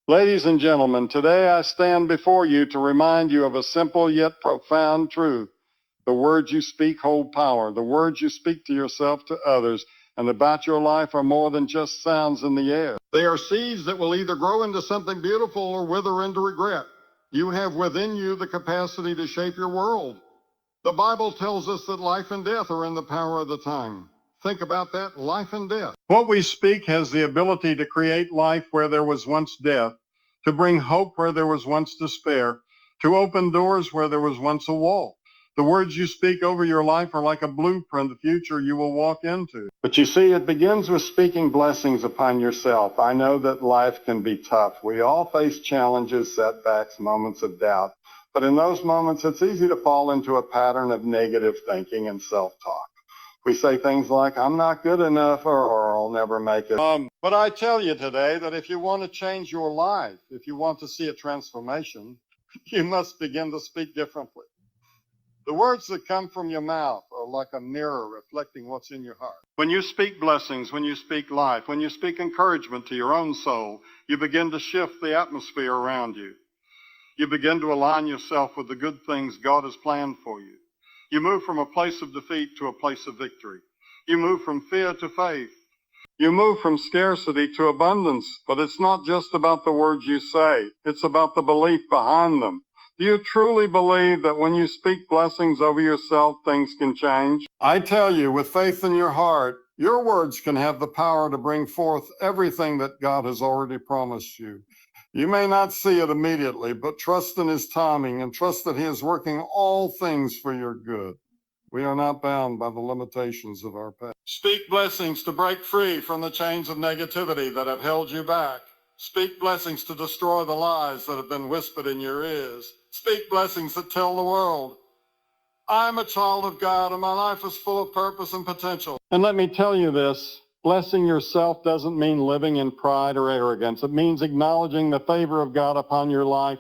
Ladies and gentlemen, today I stand before you to remind you of a simple yet profound truth. The words you speak hold power. The words you speak to yourself, to others, and about your life are more than just sounds in the air. They are seeds that will either grow into something beautiful or wither into regret. You have within you the capacity to shape your world. The Bible tells us that life and death are in the power of the tongue. Think about that, life and death. What we speak has the ability to create life where there was once death, to bring hope where there was once despair, to open doors where there was once a wall. The words you speak over your life are like a blueprint of the future you will walk into. But you see, it begins with speaking blessings upon yourself. I know that life can be tough. We all face challenges, setbacks, moments of doubt. But in those moments, it's easy to fall into a pattern of negative thinking and self-talk. We say things like, I'm not good enough, or I'll never make it. But I tell you today that if you want to change your life, if you want to see a transformation, you must begin to speak differently. The words that come from your mouth are like a mirror reflecting what's in your heart. When you speak blessings, when you speak life, when you speak encouragement to your own soul, you begin to shift the atmosphere around you. You begin to align yourself with the good things God has planned for you. You move from a place of defeat to a place of victory. You move from fear to faith. You move from scarcity to abundance, but it's not just about the words you say. It's about the belief behind them. Do you truly believe that when you speak blessings over yourself, things can change? I tell you, with faith in your heart, your words can have the power to bring forth everything that God has already promised you. You may not see it immediately, but trust in His timing and trust that He is working all things for your good. We are not bound by the limitations of our past. Speak blessings to break free from the chains of negativity that have held you back. Speak blessings to destroy the lies that have been whispered in your ears. Speak blessings that tell the world, I'm a child of God and my life is full of purpose and potential. And let me tell you this, blessing yourself doesn't mean living in pride or arrogance. It means acknowledging the favor of God upon your life,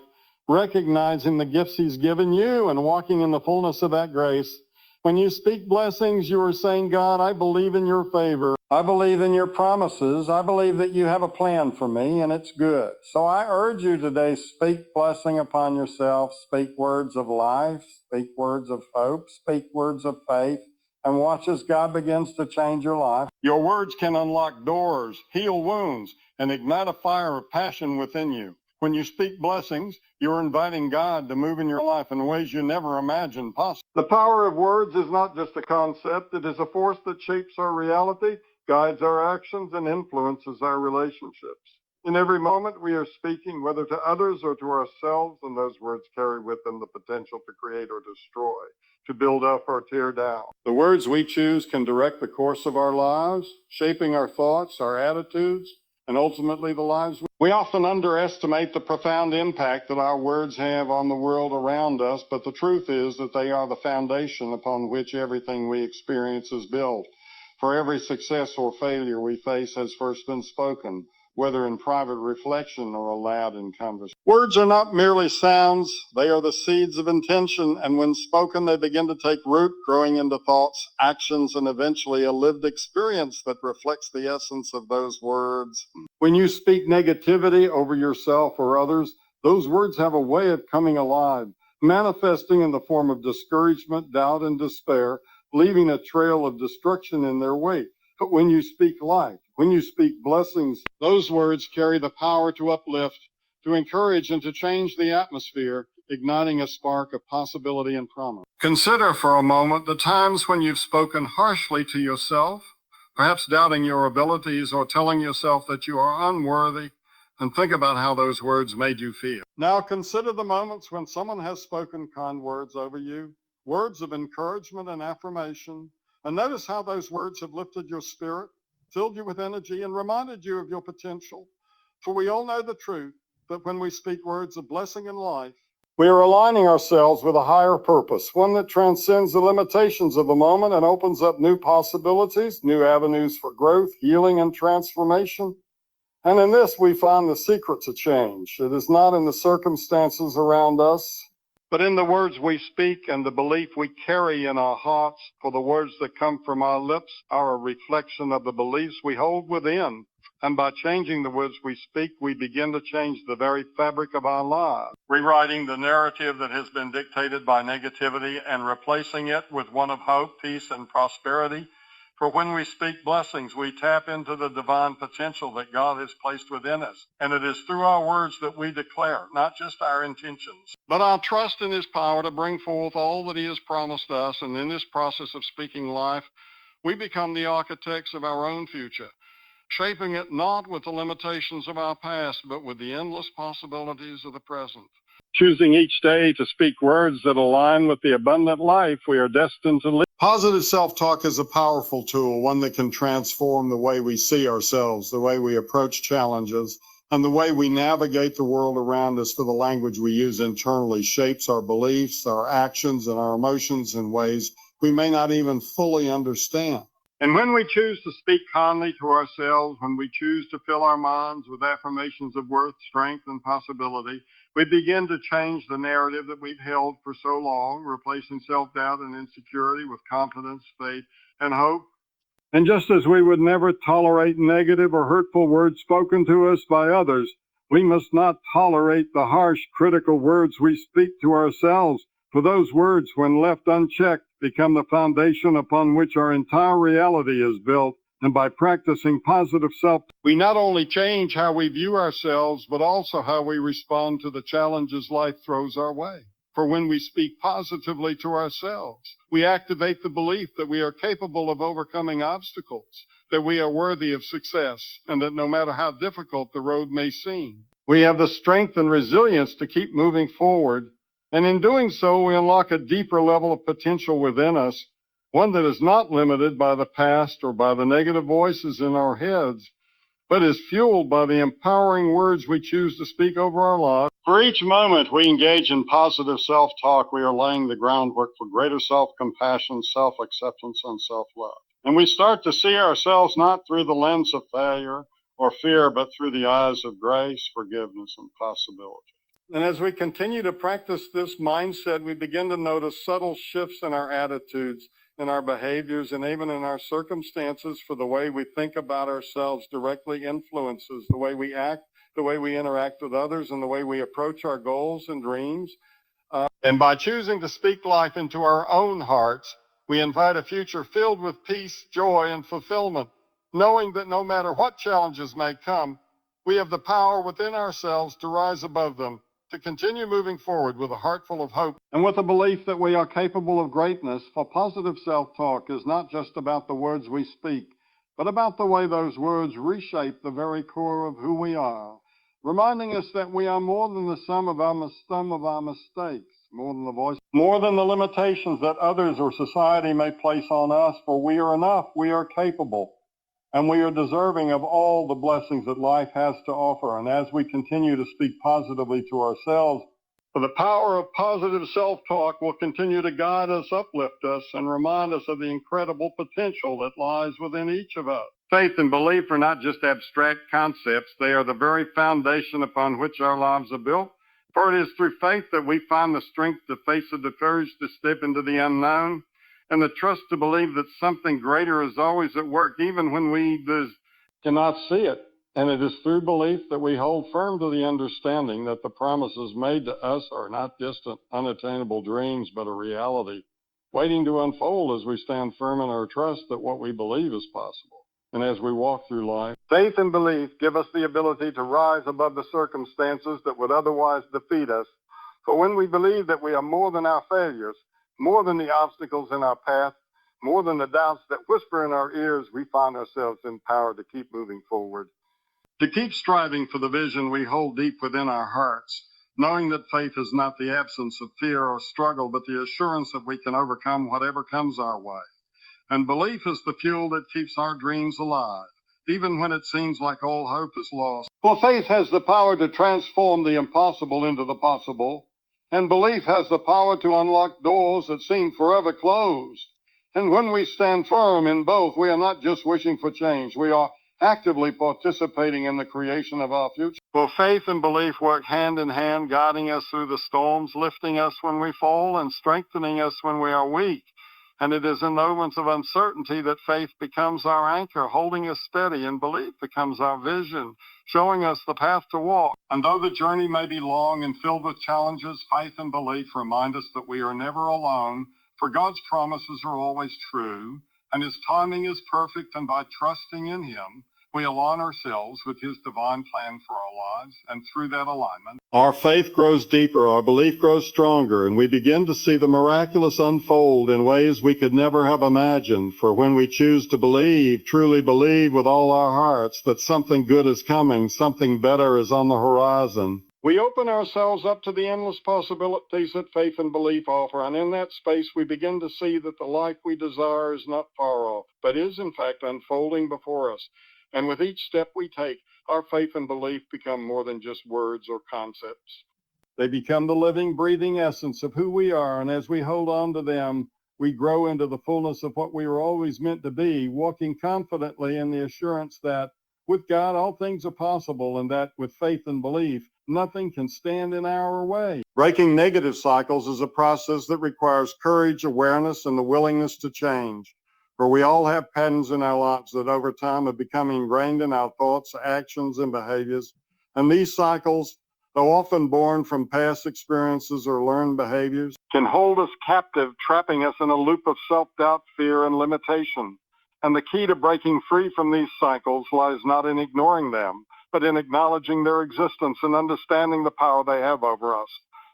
recognizing the gifts He's given you and walking in the fullness of that grace. When you speak blessings, you are saying, God, I believe in your favor. I believe in your promises. I believe that you have a plan for me, and it's good. So I urge you today, speak blessing upon yourself. Speak words of life. Speak words of hope. Speak words of faith. And watch as God begins to change your life. Your words can unlock doors, heal wounds, and ignite a fire of passion within you. When you speak blessings, you're inviting God to move in your life in ways you never imagined possible. The power of words is not just a concept. It is a force that shapes our reality, guides our actions, and influences our relationships. In every moment we are speaking, whether to others or to ourselves, and those words carry with them the potential to create or destroy, to build up or tear down. The words we choose can direct the course of our lives, shaping our thoughts, our attitudes, and ultimately the lives we often underestimate the profound impact that our words have on the world around us, but the truth is that they are the foundation upon which everything we experience is built. For every success or failure we face has first been spoken, whether in private reflection or aloud in conversation. Words are not merely sounds, they are the seeds of intention, and when spoken they begin to take root, growing into thoughts, actions, and eventually a lived experience that reflects the essence of those words. When you speak negativity over yourself or others, those words have a way of coming alive, manifesting in the form of discouragement, doubt, and despair, leaving a trail of destruction in their wake. But when you speak life, when you speak blessings, those words carry the power to uplift, to encourage, and to change the atmosphere, igniting a spark of possibility and promise. Consider for a moment the times when you've spoken harshly to yourself, perhaps doubting your abilities or telling yourself that you are unworthy, and think about how those words made you feel. Now consider the moments when someone has spoken kind words over you, words of encouragement and affirmation, and notice how those words have lifted your spirit, filled you with energy, and reminded you of your potential. For we all know the truth that when we speak words of blessing and life, we are aligning ourselves with a higher purpose, one that transcends the limitations of the moment and opens up new possibilities, new avenues for growth, healing, and transformation. And in this, we find the secret to change. It is not in the circumstances around us, but in the words we speak and the belief we carry in our hearts. For the words that come from our lips are a reflection of the beliefs we hold within. And by changing the words we speak, we begin to change the very fabric of our lives, rewriting the narrative that has been dictated by negativity and replacing it with one of hope, peace, and prosperity. For when we speak blessings, we tap into the divine potential that God has placed within us. And it is through our words that we declare, not just our intentions, but our trust in His power to bring forth all that He has promised us. And in this process of speaking life, we become the architects of our own future, shaping it not with the limitations of our past, but with the endless possibilities of the present. Choosing each day to speak words that align with the abundant life we are destined to live. Positive self-talk is a powerful tool, one that can transform the way we see ourselves, the way we approach challenges, and the way we navigate the world around us. For the language we use internally shapes our beliefs, our actions, and our emotions in ways we may not even fully understand. And when we choose to speak kindly to ourselves, when we choose to fill our minds with affirmations of worth, strength, and possibility, we begin to change the narrative that we've held for so long, replacing self-doubt and insecurity with confidence, faith, and hope. And just as we would never tolerate negative or hurtful words spoken to us by others, we must not tolerate the harsh, critical words we speak to ourselves, for those words, when left unchecked, become the foundation upon which our entire reality is built. And by practicing positive self, we not only change how we view ourselves, but also how we respond to the challenges life throws our way. For when we speak positively to ourselves, we activate the belief that we are capable of overcoming obstacles, that we are worthy of success, and that no matter how difficult the road may seem, we have the strength and resilience to keep moving forward. And in doing so, we unlock a deeper level of potential within us, one that is not limited by the past or by the negative voices in our heads, but is fueled by the empowering words we choose to speak over our lives. For each moment we engage in positive self-talk, we are laying the groundwork for greater self-compassion, self-acceptance, and self-love. And we start to see ourselves not through the lens of failure or fear, but through the eyes of grace, forgiveness, and possibility. And as we continue to practice this mindset, we begin to notice subtle shifts in our attitudes, in our behaviors, and even in our circumstances. For the way we think about ourselves directly influences the way we act, the way we interact with others, and the way we approach our goals and dreams. And by choosing to speak life into our own hearts, we invite a future filled with peace, joy, and fulfillment, knowing that no matter what challenges may come, we have the power within ourselves to rise above them, to continue moving forward with a heart full of hope and with a belief that we are capable of greatness. For positive self-talk is not just about the words we speak, but about the way those words reshape the very core of who we are, reminding us that we are more than the sum of our mistakes, more than the limitations that others or society may place on us, for we are enough, we are capable, and we are deserving of all the blessings that life has to offer. And as we continue to speak positively to ourselves, the power of positive self-talk will continue to guide us, uplift us, and remind us of the incredible potential that lies within each of us. Faith and belief are not just abstract concepts. They are the very foundation upon which our lives are built. For it is through faith that we find the strength to face it, the courage to step into the unknown, and the trust to believe that something greater is always at work, even when we cannot see it. And it is through belief that we hold firm to the understanding that the promises made to us are not distant, unattainable dreams, but a reality, waiting to unfold as we stand firm in our trust that what we believe is possible. And as we walk through life, faith and belief give us the ability to rise above the circumstances that would otherwise defeat us. For when we believe that we are more than our failures, more than the obstacles in our path, more than the doubts that whisper in our ears, we find ourselves empowered to keep moving forward, to keep striving for the vision we hold deep within our hearts, knowing that faith is not the absence of fear or struggle, but the assurance that we can overcome whatever comes our way. And belief is the fuel that keeps our dreams alive, even when it seems like all hope is lost. For faith has the power to transform the impossible into the possible, and belief has the power to unlock doors that seem forever closed. And when we stand firm in both, we are not just wishing for change. We are actively participating in the creation of our future. For faith and belief work hand in hand, guiding us through the storms, lifting us when we fall, and strengthening us when we are weak. And it is in moments of uncertainty that faith becomes our anchor, holding us steady, and belief becomes our vision, showing us the path to walk. And though the journey may be long and filled with challenges, faith and belief remind us that we are never alone, for God's promises are always true, and His timing is perfect, and by trusting in Him, we align ourselves with His divine plan for our lives, and through that alignment, our faith grows deeper, our belief grows stronger, and we begin to see the miraculous unfold in ways we could never have imagined. For when we choose to believe, truly believe with all our hearts that something good is coming, something better is on the horizon, we open ourselves up to the endless possibilities that faith and belief offer, and in that space we begin to see that the life we desire is not far off, but is in fact unfolding before us. And with each step we take, our faith and belief become more than just words or concepts. They become the living, breathing essence of who we are, and as we hold on to them, we grow into the fullness of what we were always meant to be, walking confidently in the assurance that with God all things are possible, and that with faith and belief, nothing can stand in our way. Breaking negative cycles is a process that requires courage, awareness, and the willingness to change. For we all have patterns in our lives that over time have become ingrained in our thoughts, actions, and behaviors. And these cycles, though often born from past experiences or learned behaviors, can hold us captive, trapping us in a loop of self-doubt, fear, and limitation. And the key to breaking free from these cycles lies not in ignoring them, but in acknowledging their existence and understanding the power they have over us.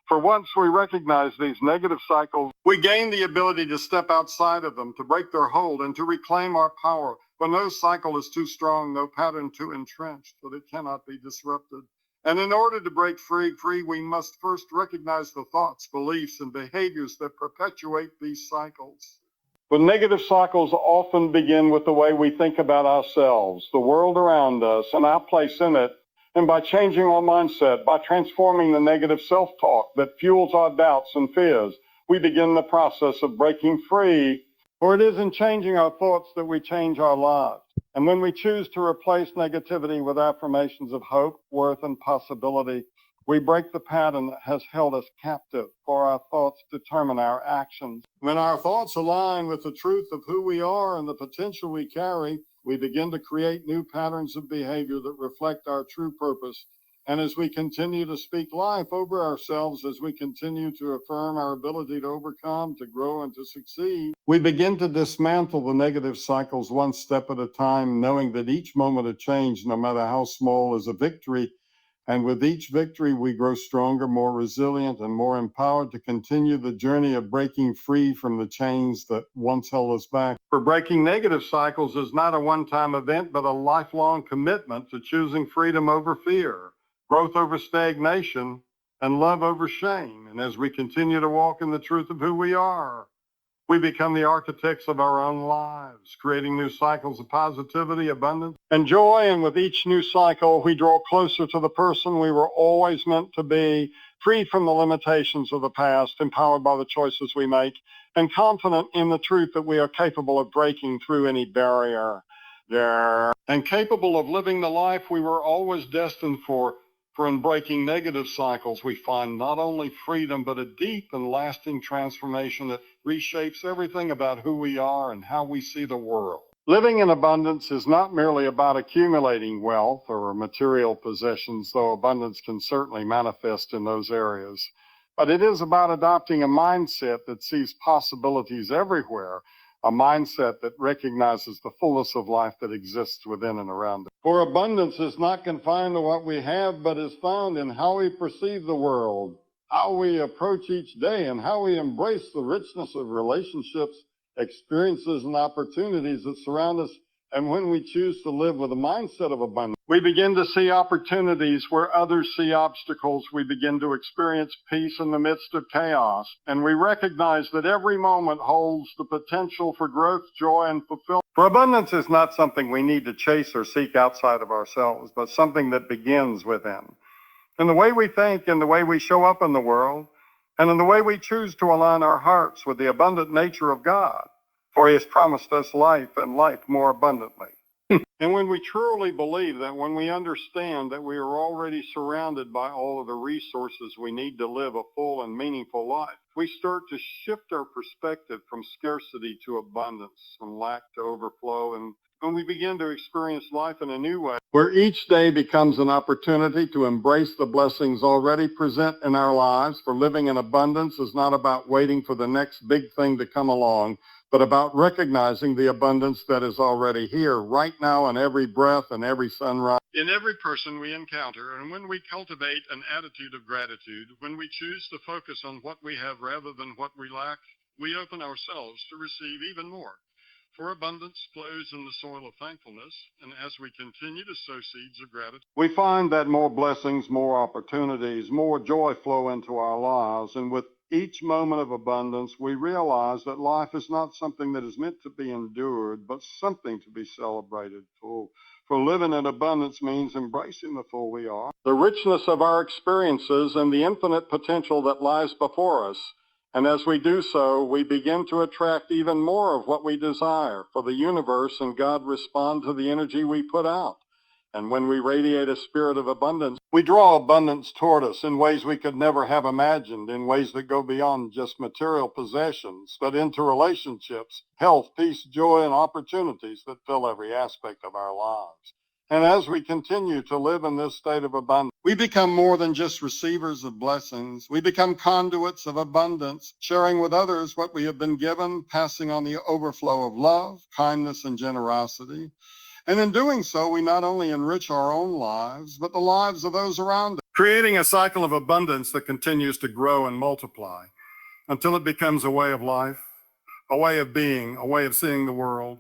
For once we recognize these negative cycles, we gain the ability to step outside of them, to break their hold, and to reclaim our power. When no cycle is too strong, no pattern too entrenched, that it cannot be disrupted. And in order to break free, we must first recognize the thoughts, beliefs, and behaviors that perpetuate these cycles. But negative cycles often begin with the way we think about ourselves, the world around us, and our place in it. And by changing our mindset, by transforming the negative self-talk that fuels our doubts and fears, we begin the process of breaking free. For it is in changing our thoughts that we change our lives. And when we choose to replace negativity with affirmations of hope, worth, and possibility, we break the pattern that has held us captive, for our thoughts determine our actions. When our thoughts align with the truth of who we are and the potential we carry, we begin to create new patterns of behavior that reflect our true purpose. And as we continue to speak life over ourselves, as we continue to affirm our ability to overcome, to grow, and to succeed, we begin to dismantle the negative cycles one step at a time, knowing that each moment of change, no matter how small, is a victory. And with each victory, we grow stronger, more resilient, and more empowered to continue the journey of breaking free from the chains that once held us back. For breaking negative cycles is not a one-time event, but a lifelong commitment to choosing freedom over fear, growth over stagnation, and love over shame. And as we continue to walk in the truth of who we are, we become the architects of our own lives, creating new cycles of positivity, abundance, and joy. And with each new cycle, we draw closer to the person we were always meant to be, free from the limitations of the past, empowered by the choices we make, and confident in the truth that we are capable of breaking through any barrier. And capable of living the life we were always destined for. For in breaking negative cycles, we find not only freedom, but a deep and lasting transformation that reshapes everything about who we are and how we see the world. Living in abundance is not merely about accumulating wealth or material possessions, though abundance can certainly manifest in those areas. But it is about adopting a mindset that sees possibilities everywhere, a mindset that recognizes the fullness of life that exists within and around us. For abundance is not confined to what we have, but is found in how we perceive the world, how we approach each day, and how we embrace the richness of relationships, experiences, and opportunities that surround us. And when we choose to live with a mindset of abundance, we begin to see opportunities where others see obstacles. We begin to experience peace in the midst of chaos. And we recognize that every moment holds the potential for growth, joy, and fulfillment. For abundance is not something we need to chase or seek outside of ourselves, but something that begins within. In the way we think, in the way we show up in the world, and in the way we choose to align our hearts with the abundant nature of God. For He has promised us life and life more abundantly. And when we truly believe that, when we understand that we are already surrounded by all of the resources we need to live a full and meaningful life, we start to shift our perspective from scarcity to abundance, from lack to overflow, and when we begin to experience life in a new way, where each day becomes an opportunity to embrace the blessings already present in our lives. For living in abundance is not about waiting for the next big thing to come along, but about recognizing the abundance that is already here, right now, in every breath and every sunrise, in every person we encounter. And when we cultivate an attitude of gratitude, when we choose to focus on what we have rather than what we lack, we open ourselves to receive even more. For abundance flows in the soil of thankfulness, and as we continue to sow seeds of gratitude, we find that more blessings, more opportunities, more joy flow into our lives. And with each moment of abundance, we realize that life is not something that is meant to be endured, but something to be celebrated full. For living in abundance means embracing the full we are, the richness of our experiences, and the infinite potential that lies before us. And as we do so, we begin to attract even more of what we desire, for the universe and God respond to the energy we put out. And when we radiate a spirit of abundance, we draw abundance toward us in ways we could never have imagined, in ways that go beyond just material possessions, but into relationships, health, peace, joy, and opportunities that fill every aspect of our lives. And as we continue to live in this state of abundance, we become more than just receivers of blessings. We become conduits of abundance, sharing with others what we have been given, passing on the overflow of love, kindness, and generosity. And in doing so, we not only enrich our own lives, but the lives of those around us, creating a cycle of abundance that continues to grow and multiply until it becomes a way of life, a way of being, a way of seeing the world.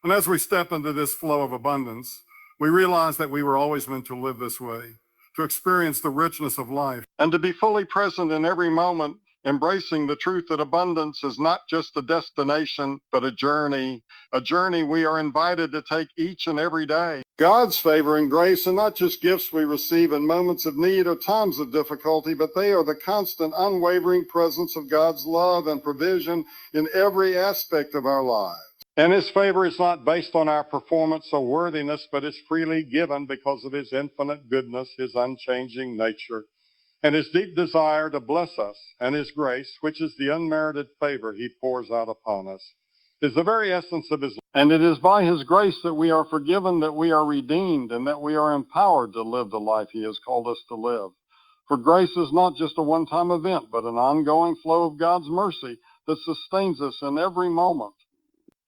And as we step into this flow of abundance, we realize that we were always meant to live this way, to experience the richness of life, and to be fully present in every moment, embracing the truth that abundance is not just a destination, but a journey we are invited to take each and every day. God's favor and grace are not just gifts we receive in moments of need or times of difficulty, but they are the constant, unwavering presence of God's love and provision in every aspect of our lives. And his favor is not based on our performance or worthiness, but is freely given because of his infinite goodness, his unchanging nature, and his deep desire to bless us, and his grace, which is the unmerited favor he pours out upon us, is the very essence of his life. And it is by his grace that we are forgiven, that we are redeemed, and that we are empowered to live the life he has called us to live. For grace is not just a one-time event, but an ongoing flow of God's mercy that sustains us in every moment.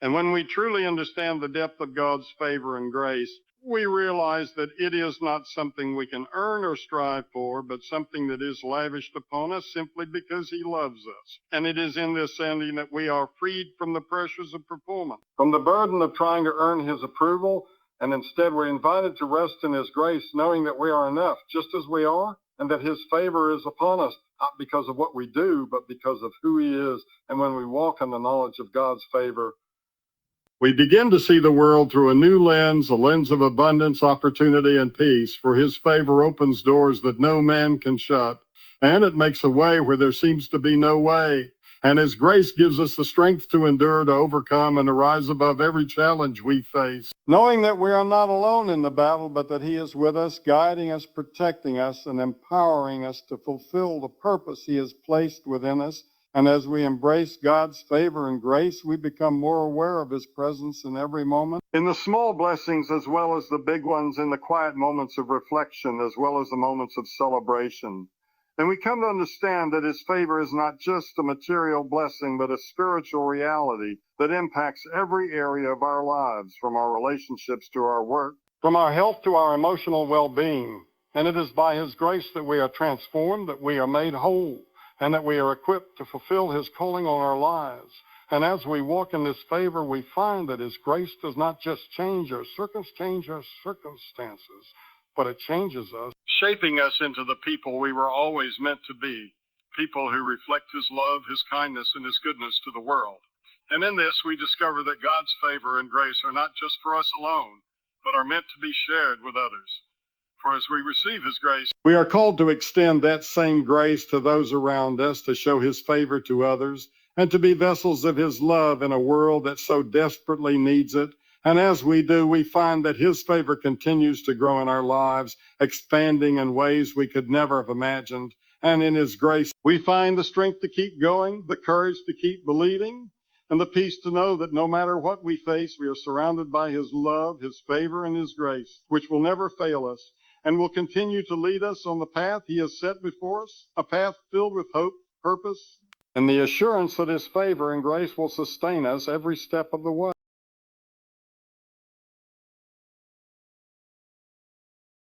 And when we truly understand the depth of God's favor and grace, we realize that it is not something we can earn or strive for, but something that is lavished upon us simply because he loves us. And it is in this ending that we are freed from the pressures of performance, from the burden of trying to earn his approval, and instead we're invited to rest in his grace, knowing that we are enough just as we are, and that his favor is upon us, not because of what we do, but because of who he is. And when we walk in the knowledge of God's favor, we begin to see the world through a new lens, a lens of abundance, opportunity, and peace, for his favor opens doors that no man can shut, and it makes a way where there seems to be no way. And his grace gives us the strength to endure, to overcome, and to rise above every challenge we face, knowing that we are not alone in the battle, but that he is with us, guiding us, protecting us, and empowering us to fulfill the purpose he has placed within us. And as we embrace God's favor and grace, we become more aware of his presence in every moment, in the small blessings as well as the big ones, in the quiet moments of reflection as well as the moments of celebration. And we come to understand that his favor is not just a material blessing, but a spiritual reality that impacts every area of our lives, from our relationships to our work, from our health to our emotional well-being. And it is by his grace that we are transformed, that we are made whole, and that we are equipped to fulfill his calling on our lives. And as we walk in this favor, we find that his grace does not just change our circumstances, but it changes us, shaping us into the people we were always meant to be, people who reflect his love, his kindness, and his goodness to the world. And in this, we discover that God's favor and grace are not just for us alone, but are meant to be shared with others. For as we receive his grace, we are called to extend that same grace to those around us, to show his favor to others, and to be vessels of his love in a world that so desperately needs it. And as we do, we find that His favor continues to grow in our lives, expanding in ways we could never have imagined. And in His grace, we find the strength to keep going, the courage to keep believing, and the peace to know that no matter what we face, we are surrounded by His love, His favor, and His grace, which will never fail us and will continue to lead us on the path He has set before us, a path filled with hope, purpose, and the assurance that His favor and grace will sustain us every step of the way.